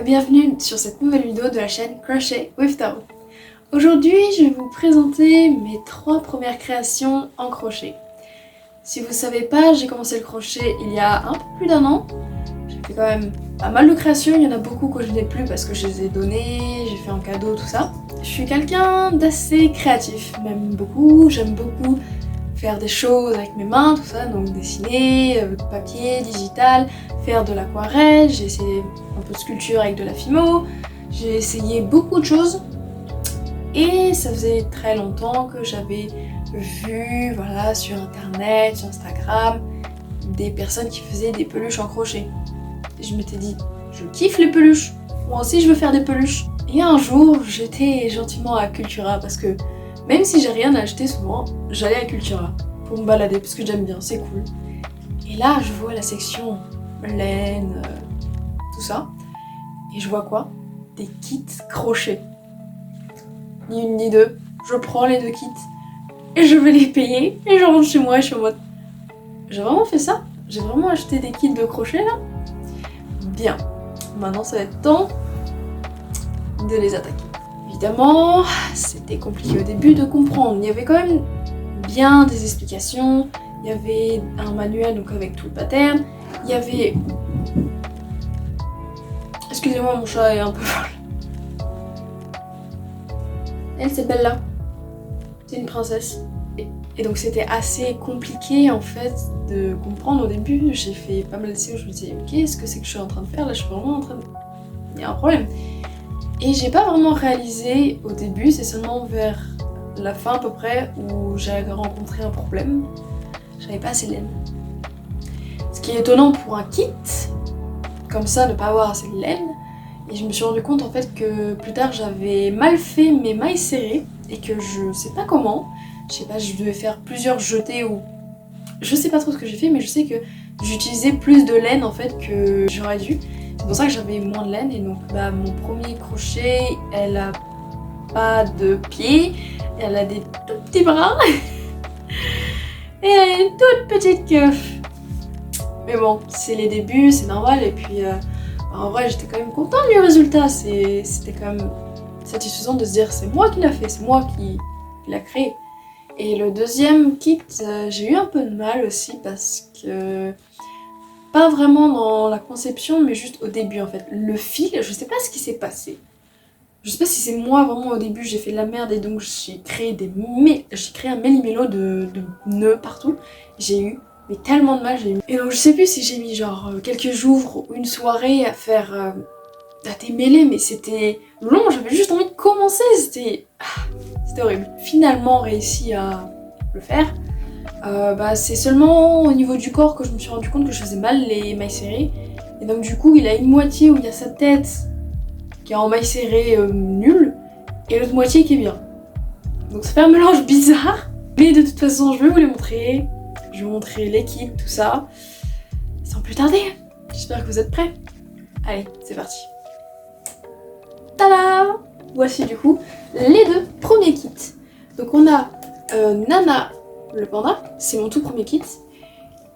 Bienvenue sur cette nouvelle vidéo de la chaîne Crochet with Tao. Aujourd'hui, je vais vous présenter mes 3 premières créations en crochet. Si vous ne savez pas, j'ai commencé le crochet il y a un peu plus d'1 an. J'ai fait quand même pas mal de créations, il y en a beaucoup que je n'ai plus parce que je les ai données, j'ai fait en cadeau, tout ça. Je suis quelqu'un d'assez créatif, même beaucoup, j'aime beaucoup faire des choses avec mes mains, tout ça, donc dessiner, papier, digital, faire de l'aquarelle, j'ai essayé un peu de sculpture avec de la Fimo, j'ai essayé beaucoup de choses et ça faisait très longtemps que j'avais vu, voilà, sur internet, sur Instagram, des personnes qui faisaient des peluches en crochet. Et je m'étais dit, je kiffe les peluches, moi aussi je veux faire des peluches. Et un jour, j'étais gentiment à Cultura parce que même si j'ai rien à acheter souvent, j'allais à Cultura pour me balader parce que j'aime bien, c'est cool. Et là, je vois la section laine, tout ça. Et je vois quoi? Des kits crochet. Ni une ni deux, je prends les 2 kits et je vais les payer et je rentre chez moi et je suis en mode... J'ai vraiment fait ça? J'ai vraiment acheté des kits de crochet là? Bien. Maintenant, ça va être temps de les attaquer. Évidemment, c'était compliqué au début de comprendre. Il y avait quand même bien des explications. Il y avait un manuel donc avec tout le pattern. Il y avait... Excusez-moi, mon chat est un peu folle. Elle, c'est Bella. C'est une princesse. Et donc c'était assez compliqué en fait de comprendre au début. J'ai fait pas mal d'essais où je me disais qu'est-ce que c'est que je suis en train de faire là, je suis vraiment en train de... Il y a un problème. Et j'ai pas vraiment réalisé au début, c'est seulement vers la fin à peu près où j'ai rencontré un problème. J'avais pas assez de laine. Ce qui est étonnant pour un kit, comme ça, ne pas avoir assez de laine. Et je me suis rendu compte en fait que plus tard j'avais mal fait mes mailles serrées et que je sais pas comment. Je sais pas, je devais faire plusieurs jetés ou... Je sais pas trop ce que j'ai fait, mais je sais que j'utilisais plus de laine en fait que j'aurais dû. C'est pour ça que j'avais moins de laine et donc mon premier crochet, elle a pas de pieds, elle a des tout petits bras et elle a une toute petite queue. Mais bon, c'est les débuts, c'est normal et puis en vrai j'étais quand même contente du résultat, c'était quand même satisfaisant de se dire c'est moi qui l'a fait, c'est moi qui l'a créé. Et le deuxième kit, j'ai eu un peu de mal aussi parce que... Pas vraiment dans la conception, mais juste au début en fait. Le fil, je sais pas ce qui s'est passé. Je sais pas si c'est moi vraiment au début, j'ai fait de la merde et donc j'ai créé un méli-mélo de nœuds partout. J'ai eu tellement de mal, j'ai eu. Et donc je sais plus si j'ai mis genre quelques jours ou une soirée à faire... à démêler, mais c'était long, j'avais juste envie de commencer, c'était horrible. Finalement réussi à le faire. C'est seulement au niveau du corps que je me suis rendu compte que je faisais mal les mailles serrées. Et donc du coup il a une moitié où il y a sa tête qui est en mailles serrées nulle et l'autre moitié qui est bien. Donc ça fait un mélange bizarre. Mais de toute façon je vais vous les montrer. Je vais vous montrer l'équipe, tout ça. Sans plus tarder, j'espère que vous êtes prêts. Allez, c'est parti. Tada! Voici du coup les 2 premiers kits. Donc on a Nana le panda, c'est mon tout premier kit.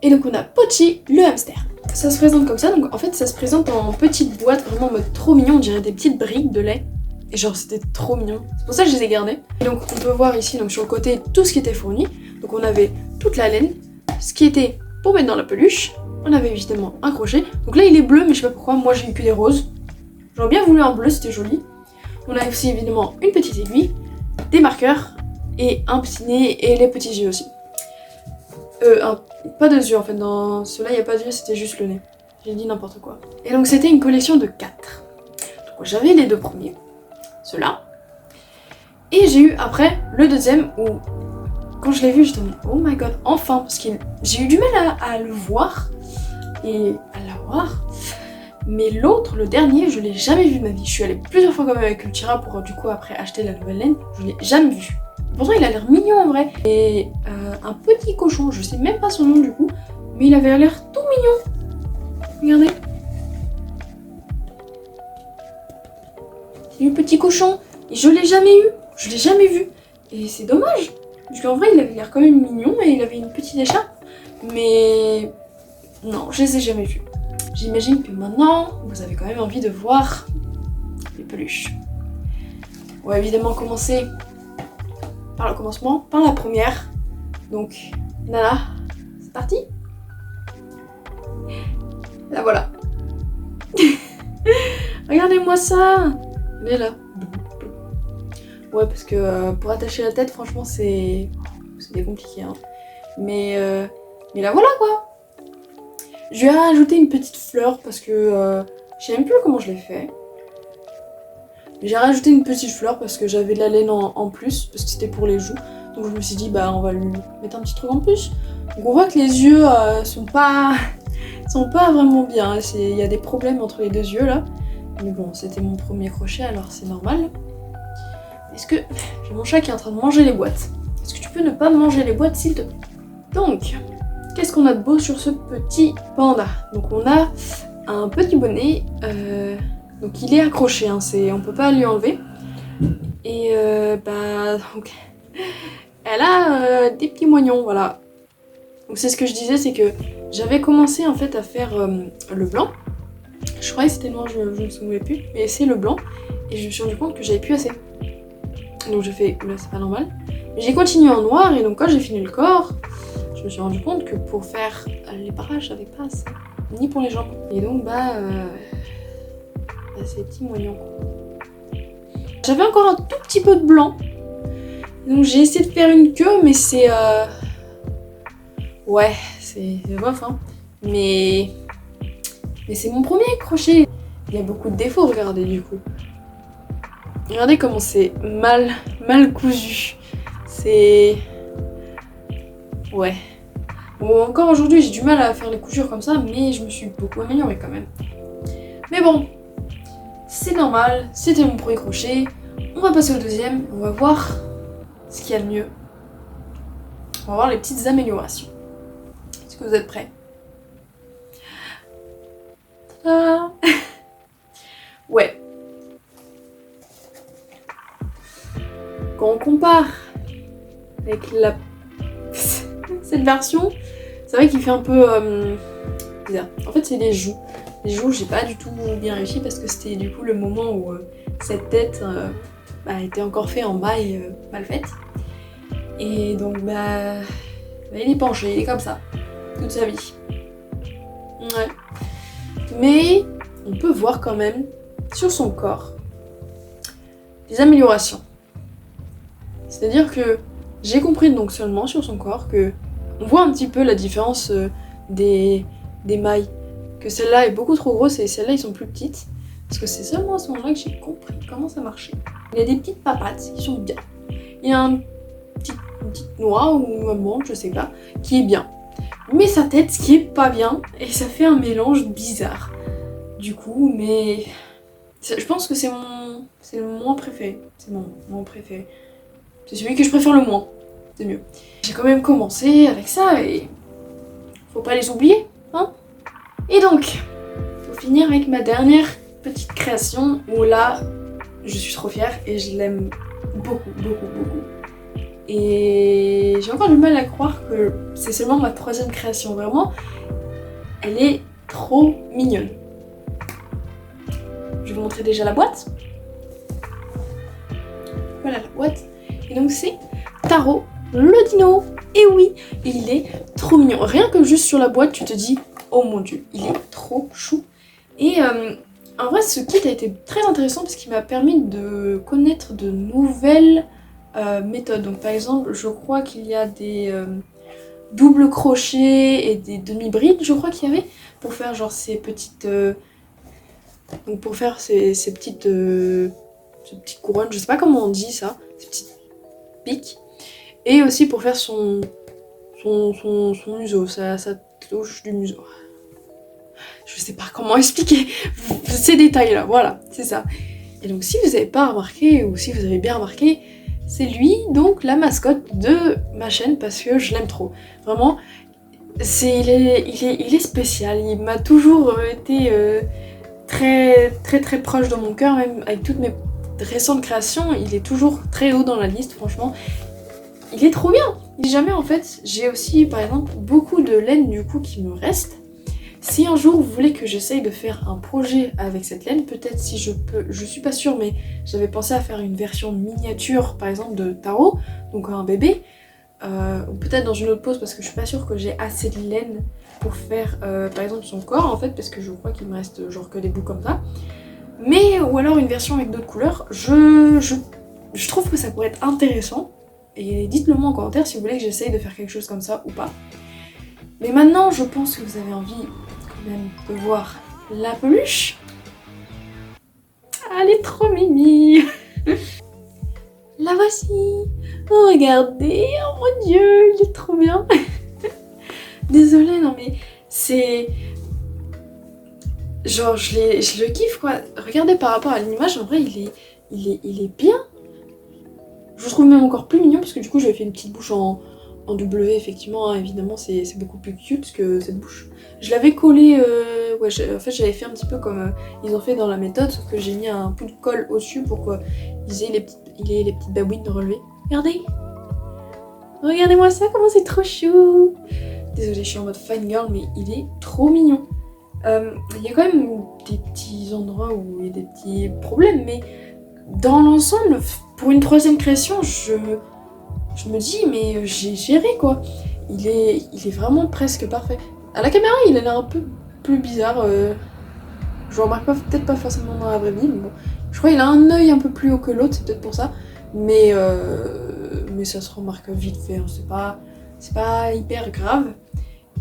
Et donc on a Pochi le hamster. Ça se présente comme ça, donc en fait ça se présente en petite boîte, vraiment en mode trop mignon, on dirait des petites briques de lait. Et genre c'était trop mignon, c'est pour ça que je les ai gardées. Et donc on peut voir ici donc sur le côté tout ce qui était fourni. Donc on avait toute la laine, ce qui était pour mettre dans la peluche. On avait évidemment un crochet. Donc là il est bleu mais je sais pas pourquoi, moi j'ai eu que des roses. J'aurais bien voulu un bleu, c'était joli. On a aussi évidemment une petite aiguille, des marqueurs et un petit nez et les petits yeux aussi. Pas de yeux en fait, dans ceux-là il n'y a pas de yeux, c'était juste le nez. J'ai dit n'importe quoi. Et donc c'était une collection de 4. Donc j'avais les 2 premiers, ceux-là. Et j'ai eu après le deuxième où, quand je l'ai vu, j'étais en mode oh my god, enfin, parce que j'ai eu du mal à le voir et à l'avoir. Mais l'autre, le dernier, je l'ai jamais vu de ma vie. Je suis allée plusieurs fois quand même avec Cultura pour du coup après acheter la nouvelle laine. Je l'ai jamais vu. Pourtant il a l'air mignon en vrai. Et un petit cochon, je sais même pas son nom du coup, mais il avait l'air tout mignon. Regardez. C'est le petit cochon. Et je l'ai jamais eu. Je l'ai jamais vu. Et c'est dommage. Parce qu'en vrai il avait l'air quand même mignon et il avait une petite écharpe. Mais non, je les ai jamais vus. j'imagine que maintenant, vous avez quand même envie de voir les peluches. On va évidemment commencer par le commencement, par la première. Donc, Nana, c'est parti. La voilà. Regardez-moi ça. Elle est là. Ouais, parce que pour attacher la tête, franchement, c'était compliqué. Hein. Mais la voilà, quoi. Je lui ai rajouté une petite fleur parce que je sais même plus comment je l'ai fait. J'ai rajouté une petite fleur parce que j'avais de la laine en plus, parce que c'était pour les joues. Donc je me suis dit, bah on va lui mettre un petit truc en plus. Donc on voit que les yeux sont pas vraiment bien. Il y a des problèmes entre les deux yeux là. Mais bon, c'était mon premier crochet, alors c'est normal. Est-ce que... J'ai mon chat qui est en train de manger les boîtes. Est-ce que tu peux ne pas manger les boîtes, s'il te plaît? Donc, qu'est-ce qu'on a de beau sur ce petit panda? Donc on a un petit bonnet. Donc il est accroché, hein, on peut pas lui enlever. Et donc, elle a des petits moignons, voilà. Donc c'est ce que je disais, c'est que j'avais commencé en fait à faire le blanc. Je croyais que c'était noir, je ne me souvenais plus, mais c'est le blanc. Et je me suis rendu compte que j'avais plus assez. Donc j'ai fait, oula, c'est pas normal. Mais j'ai continué en noir, et donc quand j'ai fini le corps, je me suis rendu compte que pour faire les parages, j'avais pas assez. Ni pour les jambes. Et donc ces petits moignons. J'avais encore un tout petit peu de blanc. Donc j'ai essayé de faire une queue, mais c'est... Ouais, c'est bof, hein. Mais c'est mon premier crochet. Il y a beaucoup de défauts, regardez, du coup. Regardez comment c'est mal cousu. C'est... Ouais. Bon, encore aujourd'hui, j'ai du mal à faire les coutures comme ça, mais je me suis beaucoup améliorée quand même. Mais bon, c'est normal, c'était mon premier crochet. On va passer au deuxième, on va voir ce qu'il y a de mieux. On va voir les petites améliorations. Est-ce que vous êtes prêts? Ah. Ouais. Quand on compare avec cette version, c'est vrai qu'il fait un peu bizarre. En fait, c'est les joues. Les joues, j'ai pas du tout bien réussi parce que c'était du coup le moment où cette tête était encore faite en maille mal faite. Et donc il est penché, il est comme ça, toute sa vie. Ouais. Mais on peut voir quand même sur son corps des améliorations. C'est-à-dire que j'ai compris donc seulement sur son corps que on voit un petit peu la différence des mailles. Que celle-là est beaucoup trop grosse et celles-là ils sont plus petites. Parce que c'est seulement à ce moment-là que j'ai compris comment ça marchait. Il y a des petites papates qui sont bien. Il y a une petite noix ou un monde, je sais pas, qui est bien. Mais sa tête qui est pas bien et ça fait un mélange bizarre. Du coup, mais je pense que c'est le moins préféré. C'est mon moins préféré. C'est celui que je préfère le moins. C'est mieux. J'ai quand même commencé avec ça et faut pas les oublier, hein. Et donc, faut finir avec ma dernière petite création où là, je suis trop fière et je l'aime beaucoup, beaucoup, beaucoup. Et j'ai encore du mal à croire que c'est seulement ma troisième création, vraiment. Elle est trop mignonne. Je vais vous montrer déjà la boîte. Voilà la boîte. Et donc c'est Taro, le dino. Et oui, il est trop mignon. Rien que juste sur la boîte, tu te dis, oh mon dieu, il est trop chou. Et en vrai, ce kit a été très intéressant parce qu'il m'a permis de connaître de nouvelles méthodes. Donc par exemple, je crois qu'il y a des doubles crochets et des demi-brides, je crois qu'il y avait, pour faire genre ces petites... donc pour faire ces petites couronnes, je sais pas comment on dit ça, ces petites piques. Et aussi pour faire son museau, sa touche du museau. Je sais pas comment expliquer ces détails là, voilà, c'est ça. Et donc si vous avez pas remarqué, ou si vous avez bien remarqué, c'est lui donc la mascotte de ma chaîne parce que je l'aime trop. Vraiment, il est spécial, il m'a toujours été très proche de mon cœur, même avec toutes mes récentes créations, il est toujours très haut dans la liste, franchement. Il est trop bien. Si jamais en fait, j'ai aussi par exemple beaucoup de laine du coup qui me reste. Si un jour vous voulez que j'essaye de faire un projet avec cette laine, peut-être si je peux, je suis pas sûre, mais j'avais pensé à faire une version miniature par exemple de Taro, donc un bébé, ou peut-être dans une autre pose parce que je suis pas sûre que j'ai assez de laine pour faire par exemple son corps en fait, parce que je crois qu'il me reste genre que des bouts comme ça. Mais, ou alors une version avec d'autres couleurs, je trouve que ça pourrait être intéressant. Et dites-le moi en commentaire si vous voulez que j'essaye de faire quelque chose comme ça ou pas. Mais maintenant, je pense que vous avez envie quand même de voir la peluche. Elle est trop mimi. La voici. Oh, regardez, oh mon dieu, il est trop bien. Désolée, non mais c'est... Genre, je le kiffe quoi. Regardez par rapport à l'image, en vrai, il est bien. Je le trouve même encore plus mignon parce que du coup, j'avais fait une petite bouche en W, effectivement, hein, évidemment, c'est beaucoup plus cute que cette bouche. Je l'avais collé, ouais, en fait, j'avais fait un petit peu comme ils ont fait dans la méthode, sauf que j'ai mis un peu de colle au-dessus pour qu'ils aient les petites babouines relevées. Regardez! Regardez-moi ça, comment c'est trop chou! Désolée, je suis en mode fangirl, mais il est trop mignon. Il y a quand même des petits endroits où il y a des petits problèmes, mais dans l'ensemble, pour une troisième création, je me dis, mais j'ai géré quoi. Il est vraiment presque parfait. À la caméra, il a l'air un peu plus bizarre. Je remarque peut-être pas forcément dans la vraie vie, mais bon. Je crois qu'il a un œil un peu plus haut que l'autre, c'est peut-être pour ça. Mais ça se remarque vite fait, hein. C'est pas hyper grave.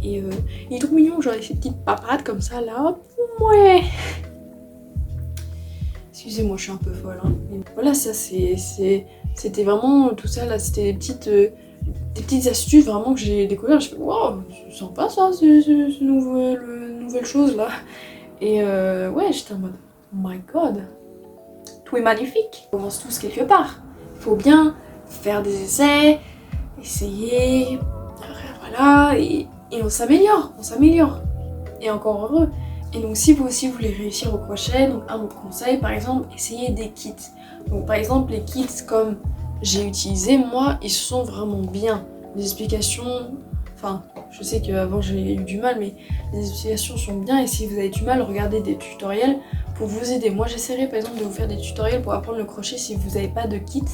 Et il est trop mignon, genre avec ses petites papates comme ça là. Ouais. Excusez-moi, je suis un peu folle. Hein. Mais voilà, ça c'était vraiment tout ça là, c'était des petites astuces vraiment que j'ai découvert. Je fais wow, c'est sympa ça, ce nouvelle chose là. Et ouais, j'étais en mode oh my god, tout est magnifique. On commence tous quelque part. Il faut bien faire des essais, essayer, voilà, et on s'améliore. Et encore heureux. Et donc si vous aussi voulez réussir au crochet, donc un autre conseil par exemple, essayez des kits. Donc par exemple les kits comme j'ai utilisé, moi ils sont vraiment bien. Les explications, enfin je sais qu'avant j'ai eu du mal, mais les explications sont bien et si vous avez du mal, regardez des tutoriels pour vous aider. Moi j'essaierai par exemple de vous faire des tutoriels pour apprendre le crochet si vous n'avez pas de kit.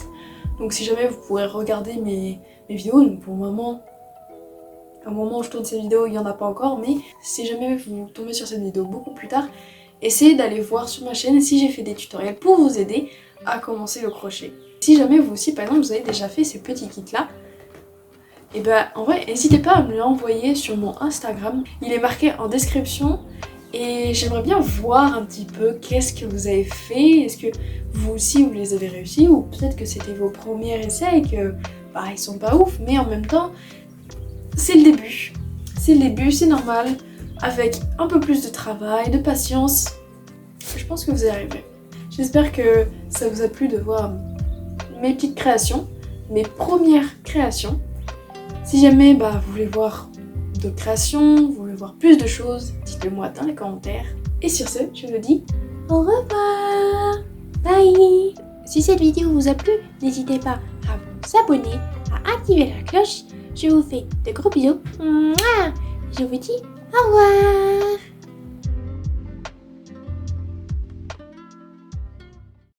Donc si jamais vous pourrez regarder mes vidéos, donc pour le moment... Au moment où je tourne cette vidéo, il n'y en a pas encore, mais si jamais vous tombez sur cette vidéo beaucoup plus tard, essayez d'aller voir sur ma chaîne si j'ai fait des tutoriels pour vous aider à commencer le crochet. Si jamais vous aussi, par exemple, vous avez déjà fait ces petits kits là, et ben en vrai, n'hésitez pas à me l'envoyer sur mon Instagram. Il est marqué en description et j'aimerais bien voir un petit peu qu'est-ce que vous avez fait. Est-ce que vous aussi vous les avez réussi ou peut-être que c'était vos premiers essais et que bah, ils sont pas ouf, mais en même temps, c'est le début, c'est normal, avec un peu plus de travail, de patience, je pense que vous y arriverez. J'espère que ça vous a plu de voir mes petites créations, mes premières créations. Si jamais vous voulez voir d'autres créations, vous voulez voir plus de choses, dites-le moi dans les commentaires. Et sur ce, je vous dis au revoir, bye. Si cette vidéo vous a plu, n'hésitez pas à vous abonner, à activer la cloche. Je vous fais de gros bisous. Je vous dis au revoir.